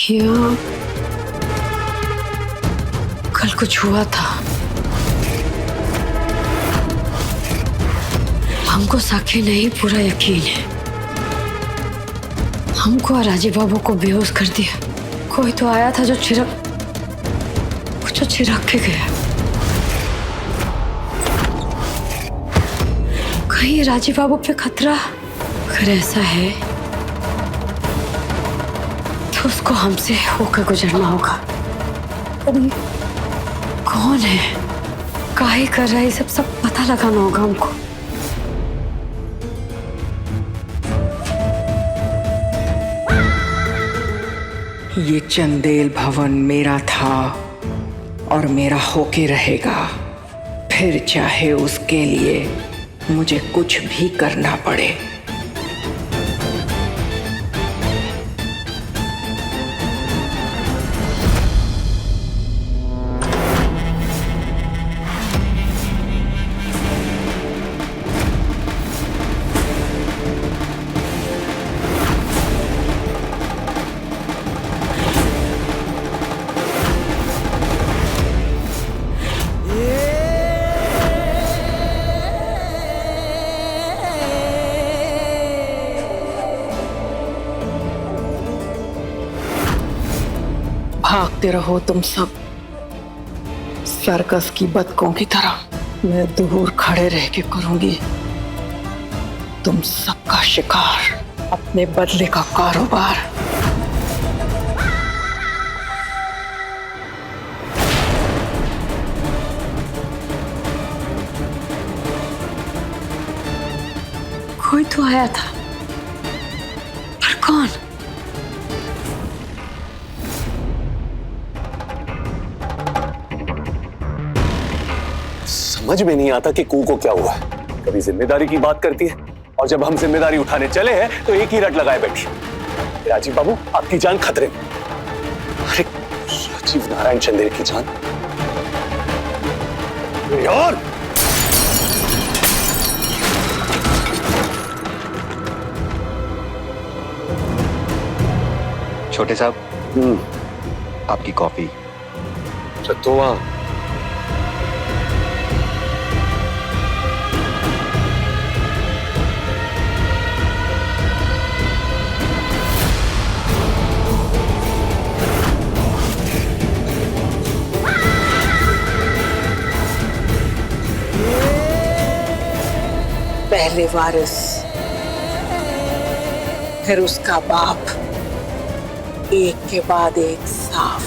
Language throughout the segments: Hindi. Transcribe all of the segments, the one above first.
यहाँ कल कुछ हुआ था। हमको साक्षी नहीं पूरा यकीन है। हमको और राजीव बाबू को बेहोश कर दिया। कोई तो आया था जो चिराग के गया। कहीं राजीव बाबू पे खतरा? अगर ऐसा है तो उसको हमसे होकर गुजरना होगा। अभी कौन है, काहे कर रहा है, सब पता लगाना होगा हमको। ये चंदेल भवन मेरा था और मेरा होके रहेगा, फिर चाहे उसके लिए मुझे कुछ भी करना पड़े। भागते रहो तुम सब सर्कस की बतकों की तरह। मैं दूर खड़े रह के करूंगी तुम सबका शिकार, अपने बदले का कारोबार। कोई तो आया था, पर कौन? समझ में नहीं आता कि कू को क्या हुआ है। कभी जिम्मेदारी की बात करती है और जब हम जिम्मेदारी उठाने चले हैं तो एक ही रट लगाए बैठी। राजीव बाबू, आपकी जान खतरे में। अरे राजीव नारायण चंदेल की जान यार। छोटे साहब, आपकी कॉफी। चतुआ, पहले वारिस, फिर उसका बाप, एक के बाद एक साफ।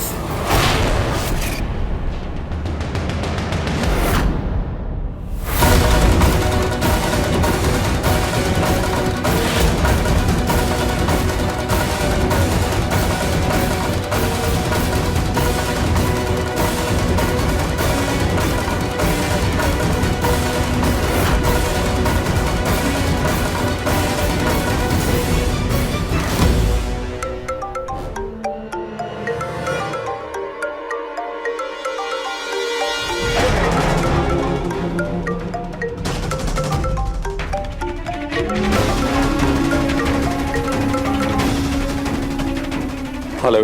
हेलो।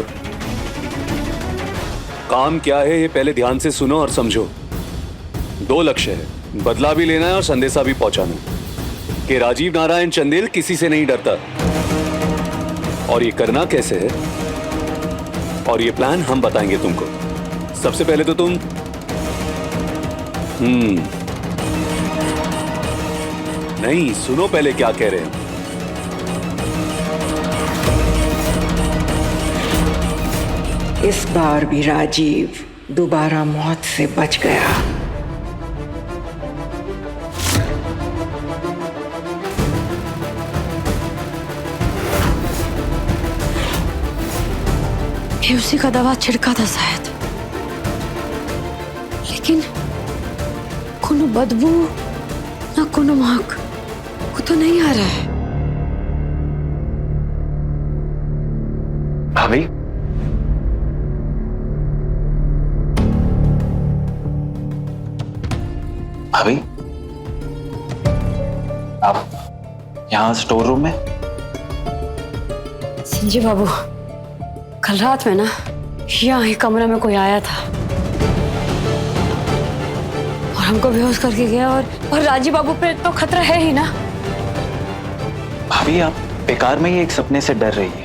काम क्या है ये पहले ध्यान से सुनो और समझो। दो लक्ष्य है, बदला भी लेना है और संदेशा भी पहुंचाना कि राजीव नारायण चंदेल किसी से नहीं डरता। और ये करना कैसे है और ये प्लान हम बताएंगे तुमको। सबसे पहले तो तुम नहीं, सुनो पहले क्या कह रहे हैं। इस बार भी राजीव दोबारा मौत से बच गया। ये उसी का दवा छिड़का था शायद, लेकिन कोनो बदबू ना कोनो महक वो तो नहीं आ रहा है। भाभी, भाभी, आप यहाँ स्टोर रूम में? संजय बाबू, कल रात में ना यहाँ ही कमरे में कोई आया था और हमको बेहोश करके गया। और राजीव बाबू पे तो खतरा है ही ना। भाभी आप बेकार में ही एक सपने से डर रही है।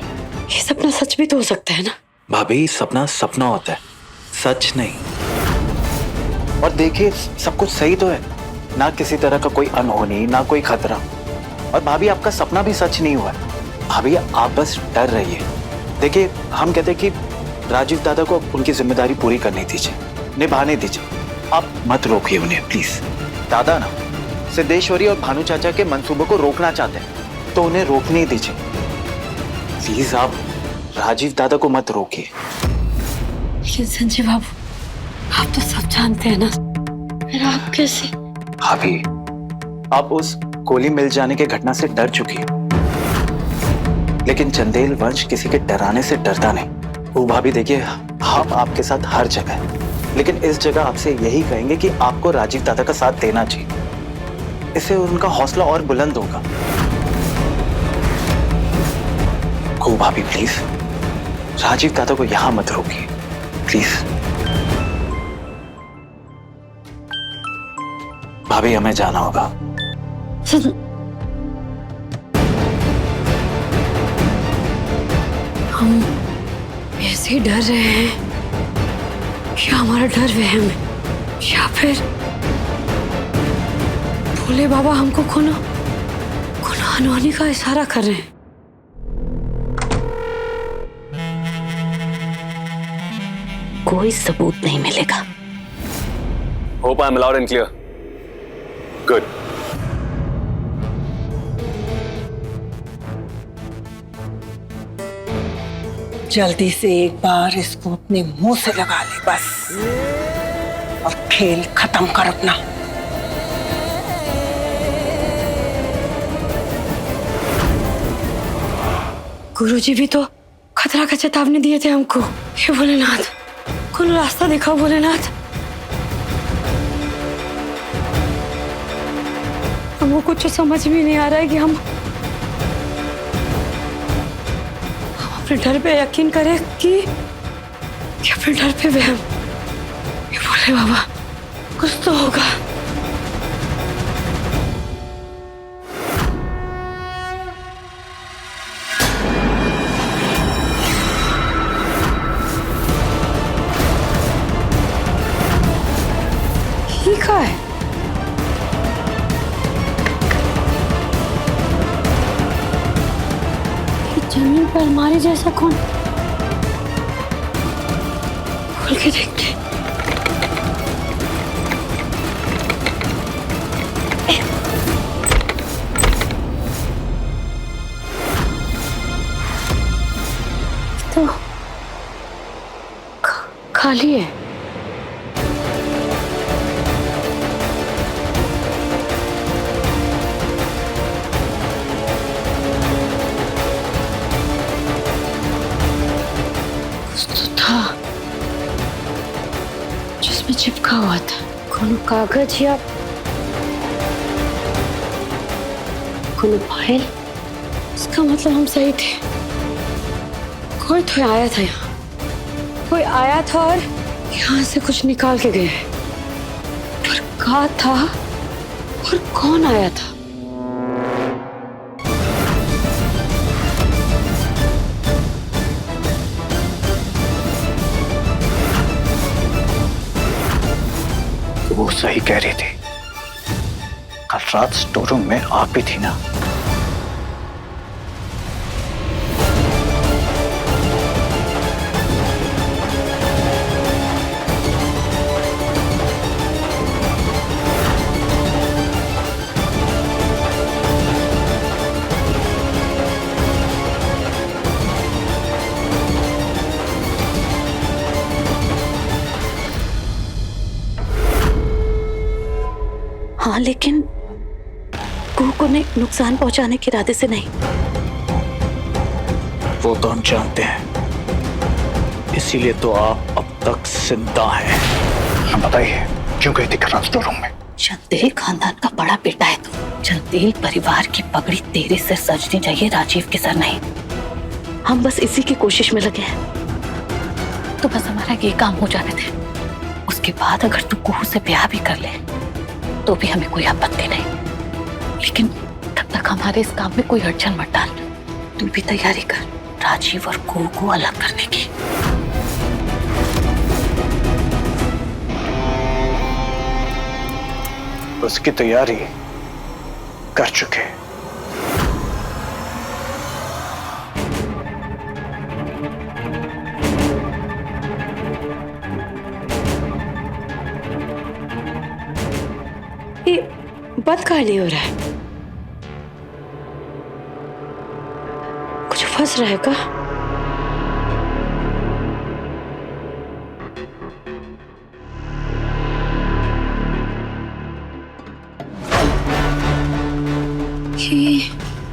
ये सपना सच भी तो हो सकता है ना। भाभी सपना सपना होता है, सच नहीं। और देखिए सब कुछ सही तो है ना, किसी तरह का कोई अनहोनी ना कोई खतरा। और भाभी आपका सपना भी सच नहीं हुआ है। भाभी आप बस डर रही है। देखिए हम कहते कि राजीव दादा को उनकी जिम्मेदारी पूरी करनी दीजिए, निभाने दीजिए। आप मत रोकिए उन्हें प्लीज। दादा ना सिद्धेश्वरी और भानु चाचा के मंसूबों को रोकना चाहते हैं तो उन्हें रोकने दीजिए प्लीज। आप राजीव दादा को मत रोकिए। लेकिन संजय बाबू आप तो सब जानते हैं ना, फिर आप कैसे? भाभी आप उस गोली मिल जाने के घटना से डर चुकी हैं, लेकिन चंदेल वंश किसी के डराने से डरता नहीं। वो भाभी देखिए हम आपके साथ हर जगह हैं, लेकिन इस जगह आपसे यही कहेंगे कि आपको राजीव दादा का साथ देना चाहिए। इससे उनका हौसला और बुलंद होगा। को भाभी प्लीज राजीव दादा को यहां मत रोकिए प्लीज। भाभी हमें जाना होगा। हम ऐसे ही डर रहे हैं या हमारा डर वहम है, या फिर भोले बाबा हमको कोनो अनहोनी का इशारा कर रहे हैं। कोई सबूत नहीं मिलेगा। Hope I am loud and clear. Good. जल्दी से एक बार इसको अपने मुंह से लगा ले बस, और खेल खत्म कर अपना। गुरुजी भी तो खतरा का चेतावनी दिए थे हमको। हे भोलेनाथ, कौन रास्ता दिखाओ भोलेनाथ। हमको कुछ समझ में नहीं आ रहा है कि हम अपने डर पे यकीन करें कि अपने डर पे वहम। ये भोले बाबा कुछ तो होगा। लिखा है कि जमीन पर अलमारी जैसा कौन? खोल के देखते। तो खाली है। जिसमें चिपका हुआ था कोनो कागज या कोनो फाइल। इसका मतलब हम सही थे। कोई तो आया था यहाँ, कोई आया था और यहाँ से कुछ निकाल के गया है। पर कहाँ था और कौन आया था? वो सही कह रही थी। कल रात स्टोर रूम में आप भी थी ना। हाँ लेकिन कुहू को नुकसान पहुंचाने के इरादे से नहीं। वो तो हम जानते हैं, इसीलिए तो आप अब तक जिंदा हैं। हम बताइए क्यों गई थी कल रात स्टोर रूम में? चंदेल खानदान का बड़ा बेटा है तू। चंदेल परिवार की पगड़ी तेरे सिर सजनी चाहिए, राजीव के सर नहीं। हम बस इसी की कोशिश में लगे हैं। तो बस हमारा ये काम हो जाने दे। उसके बाद अगर तू कुहू से ब्याह भी कर ले तो भी हमें कोई आपत्ति नहीं, लेकिन तब तक हमारे इस काम में कोई अड़चन मत डाल। तू भी तैयारी कर राजीव और कुहू को अलग करने की। उसकी तैयारी कर चुके। ये बंद काहे नहीं हो रहा है? कुछ फंस रहा है क्या?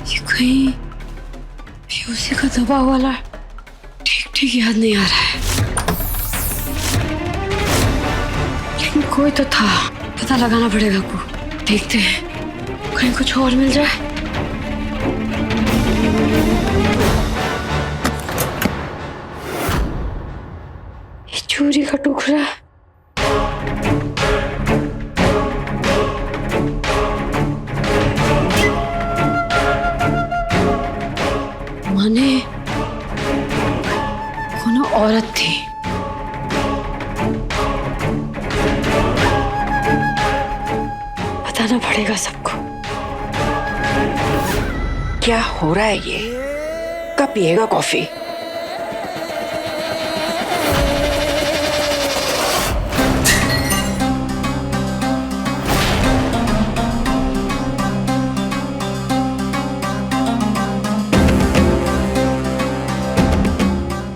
ये कहीं ये उसी का दबा वाला ठीक ठीक याद नहीं आ रहा है, लेकिन कोई तो था। पता लगाना पड़ेगा को। देखते हैं कहीं कुछ और मिल जाए। ये चूड़ी का टुकड़ा, माने कोनो औरत थी। बताना पड़ेगा सबको। क्या हो रहा है ये? कब पिएगा कॉफी?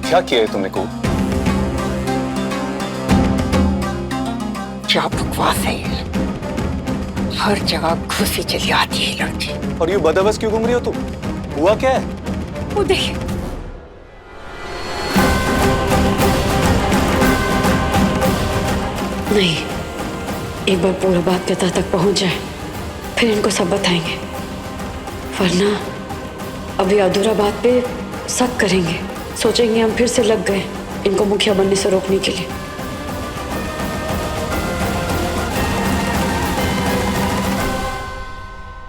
क्या किया है तुमने को? क्या बकवास है ये? हर जगह घुसी चली आती है लड़की। और ये बदहवस क्यों घूम रही हो तुम? हुआ क्या है? वो देखिए, नहीं, एक बार पूरा बात के तह तक पहुंच जाए फिर इनको सब बताएंगे, वरना अभी अधूरा बात पे शक करेंगे, सोचेंगे हम फिर से लग गए इनको मुखिया बनने से रोकने के लिए।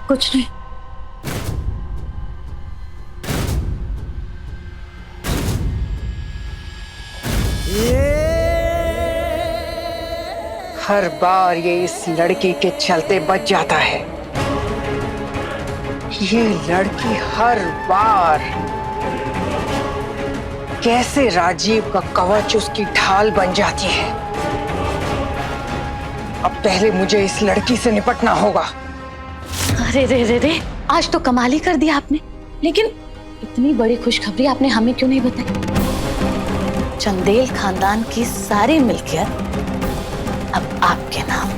कुछ नहीं। हर बार ये इस लड़की के चलते बच जाता है। ये लड़की हर बार कैसे राजीव का कवच उसकी ढाल बन जाती है। अब पहले मुझे इस लड़की से निपटना होगा। अरे रे रे रे, आज तो कमाल ही कर दिया आपने। लेकिन इतनी बड़ी खुशखबरी आपने हमें क्यों नहीं बताई? चंदेल खानदान की सारी मिल्कियत अब आपके नाम।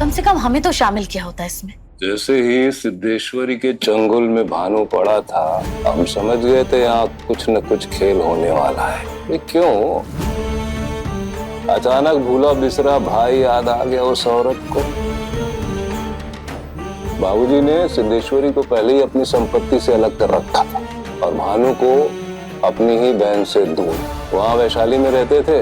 कम से कम हमें तो शामिल किया होता इसमें। जैसे ही सिद्धेश्वरी के चंगुल में भानु पड़ा था, हम समझ गए थे यहाँ कुछ न कुछ खेल होने वाला है। ये क्यों? अचानक भूला बिसरा भाई याद आ गया उस औरत को। बाबूजी ने सिद्धेश्वरी को पहले ही अपनी संपत्ति से अलग कर रखा था और भानु को अपनी ही बहन से दूर। वहाँ वैशाली में रहते थे,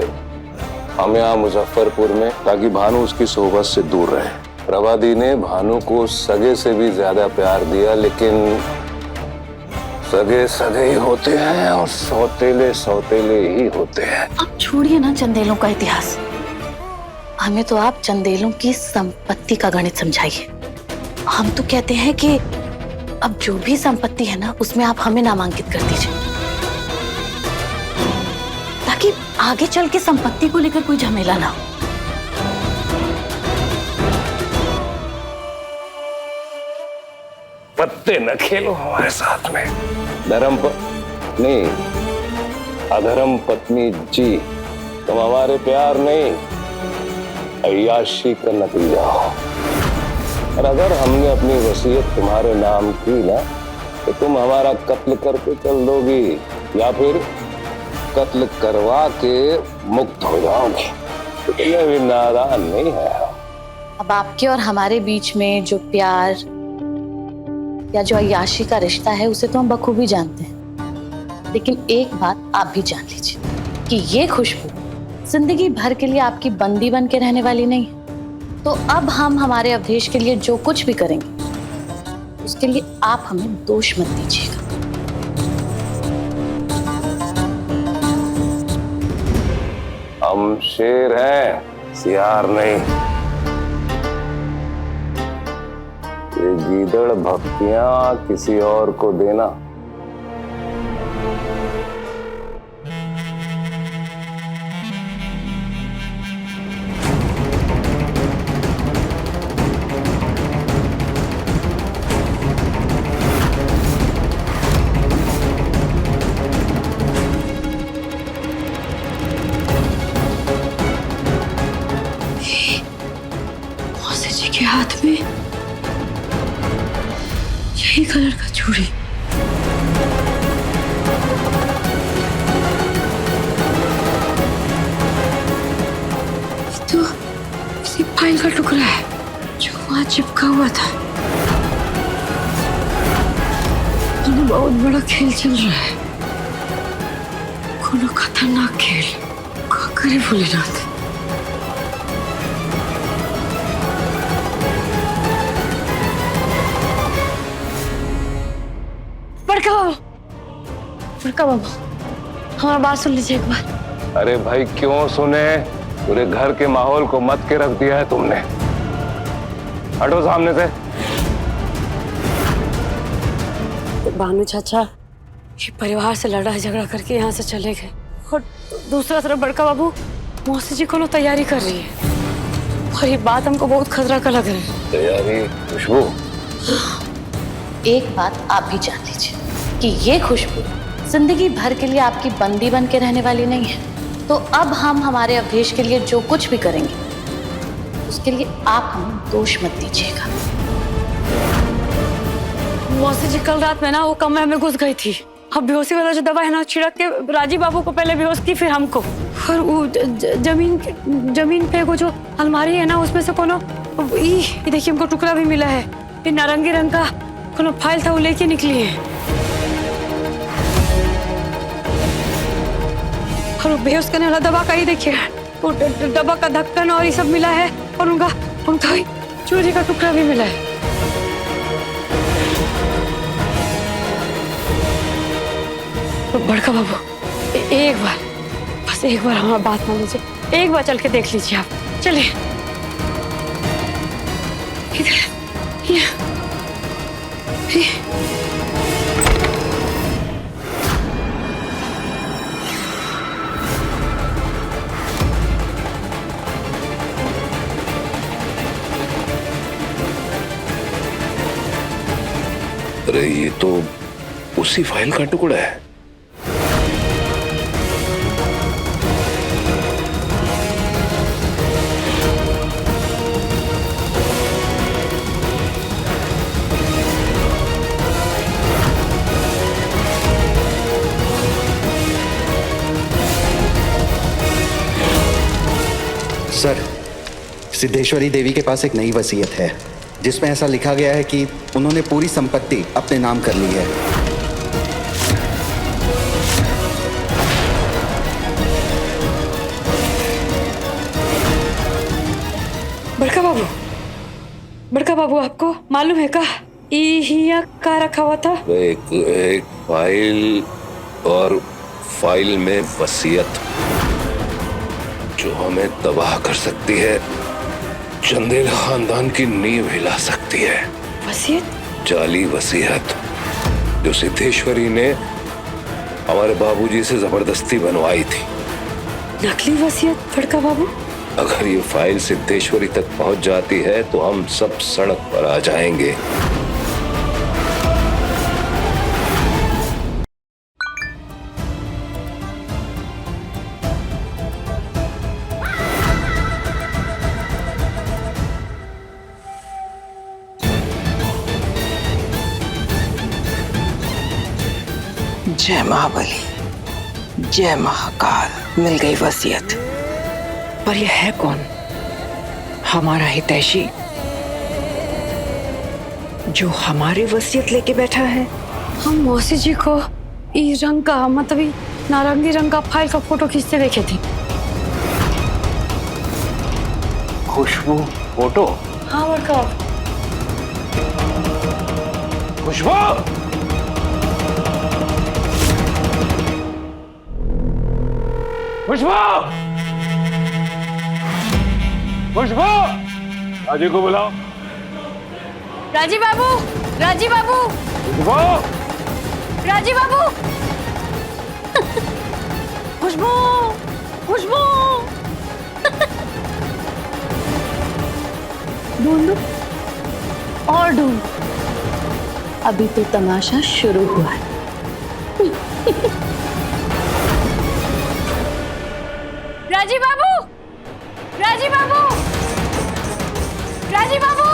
हम यहाँ मुजफ्फरपुर में, ताकि भानु उसकी सोहबत से दूर रहे। प्रभा दी ने भानु को सगे से भी ज्यादा प्यार दिया, लेकिन सगे सगे ही होते हैं और सौतेले सौतेले ही होते हैं। अब छोड़िए ना चंदेलों का इतिहास, हमें तो आप चंदेलों की संपत्ति का गणित समझाइए। हम तो कहते हैं कि अब जो भी संपत्ति है ना, उसमें आप हमें नामांकित कर दीजिए, ताकि आगे चल के संपत्ति को लेकर कोई झमेला ना हो। पत्ते न खेलो हमारे साथ में। नहीं, अधर्म पत्नी जी, तुम हमारे प्यार नहीं, अय्याशी का नतीजा हो। और अगर हमने अपनी वसीयत तुम्हारे नाम की ना, तो तुम हमारा कत्ल करके चल दोगी या फिर कत्ल करवा के मुक्त हो जाओगी। इतने भी नादान नहीं है। अब आपके और हमारे बीच में जो प्यार या जो अय्याशी का रिश्ता है, उसे तो हम बखूबी जानते हैं। लेकिन एक बात आप भी जान लीजिए कि ये खुशबू जिंदगी भर के लिए आपकी बंदी बन के रहने वाली नहीं है। तो अब हम हमारे अवधेश के लिए जो कुछ भी करेंगे उसके लिए आप हमें दोष मत दीजिएगा। हम शेर हैं, सियार नहीं। ये गीदड़ भक्तियां किसी और को देना मौसी जी के हाथ में यही कलर का चूड़ी। तो किसी फाइल का टुकड़ा है जो वहां चिपका हुआ था। तो बहुत बड़ा खेल चल रहा है, कोनो खतरनाक खेल। क्या करे भोलेनाथ। बड़का बाबू हमारा बात सुन लीजिए एक बार। अरे भाई क्यों सुने, पूरे घर के माहौल को मत के रख दिया है तुमने। हटो सामने से। भानु चाचा ये परिवार से लड़ा झगड़ा करके यहाँ से चले गए, और दूसरा तरफ बड़का बाबू मौसी जी को तैयारी कर रही है, और ये बात हमको बहुत खतरा का लग रहा है। तैयारी? खुशबू, एक बात आप भी जान लीजिए कि ये खुशबू जिंदगी भर के लिए आपकी बंदी बन के रहने वाली नहीं है। तो अब हम हमारे अवधेश के लिए जो कुछ भी करेंगे उसके लिए आप हमें दोष मत दीजिएगा। मौसी जी कल रात में ना वो कमरे में घुस गई थी। अब बेहोशी वाला जो दवा है ना छिड़क के राजीव बाबू को पहले बेहोश की, फिर हमको। और वो जमीन पे वो जो अलमारी है ना उसमें से कोनो ये देखिए हमको टुकड़ा भी मिला है। ये नारंगी रंग का कोनो फाइल था, वो लेके निकली है। और बेहोश करने वाला दवा का ही देखिए, वो दवा का ढक्कन और ये सब मिला है, और उनका चूड़ी का टुकड़ा भी मिला है। तो बड़का बाबू एक बार, बस एक बार हमारा बात मान लीजिए, एक बार चल के देख लीजिए आप। चलिए अरे ये तो उसी फाइल का टुकड़ा है। सर, सिद्धेश्वरी देवी के पास एक नई वसीयत है जिसमें ऐसा लिखा गया है कि उन्होंने पूरी संपत्ति अपने नाम कर ली है। बड़का बाबू आपको मालूम है का यहाँ का रखा हुआ था? एक फाइल, और फाइल में वसीयत जो हमें तबाह कर सकती है, चंदेल खानदान की नींव हिला सकती है। वसीयत? जाली वसीयत जो सिद्धेश्वरी ने हमारे बाबूजी से जबरदस्ती बनवाई थी। नकली वसीयत बड़का बाबू? अगर ये फाइल सिद्धेश्वरी तक पहुंच जाती है तो हम सब सड़क पर आ जाएंगे। जय महाबली, जय महाकाल। मिल गई वसीयत। पर यह है कौन? हमारा हितैषी जो हमारी वसीयत लेके बैठा है। हम मौसी जी को ये रंग का मतलब ये नारंगी रंग का फाइल का फोटो खींचते देखे थे। खुशबू फोटो? हाँ वर्का। खुशबू, खुशबू, खुशबू, राजी को बुलाओ। राजी बाबू, राजी बाबू, खुशबू, राजी बाबू। खुशबू, खुशबू। ढूंढो और ढूंढ, अभी तो तमाशा शुरू हुआ है। राजी बाबू, राजी बाबू, राजी बाबू।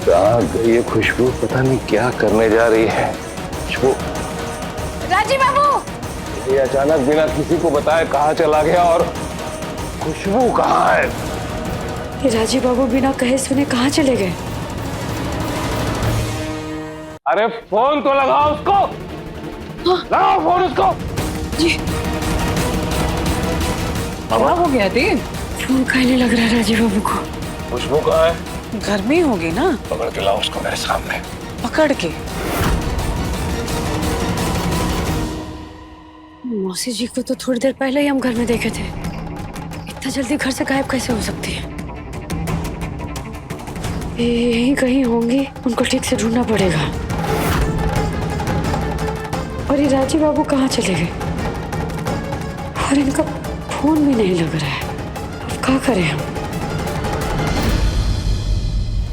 कहाँ गई ये खुशबू? पता नहीं क्या करने जा रही है। खुशबू, राजी बाबू। ये अचानक बिना किसी को बताए कहाँ चला गया? और खुशबू कहाँ है? ये राजी बाबू बिना कहे सुने कहाँ चले गए? अरे फोन तो लगाओ उसको। लगाओ फोन उसको। जी क्या हो गया दीन? फोन कहने लग रहा है राजी बाबू को। खुशबू कहाँ है? घर में होगी ना। पकड़ के लाओ उसको मेरे सामने। पकड़ के। मौसी जी को तो थोड़ी देर पहले ही हम घर में देखे थे। इतना जल्दी घर से गायब कैसे हो सकती है? यहीं कहीं होंगी, उनको ठीक से ढूंढना पड़ेगा। और ये राजी बाबू कहाँ चले गए? और इनका फोन भी नहीं लग रहा है। अब क्या करें हम?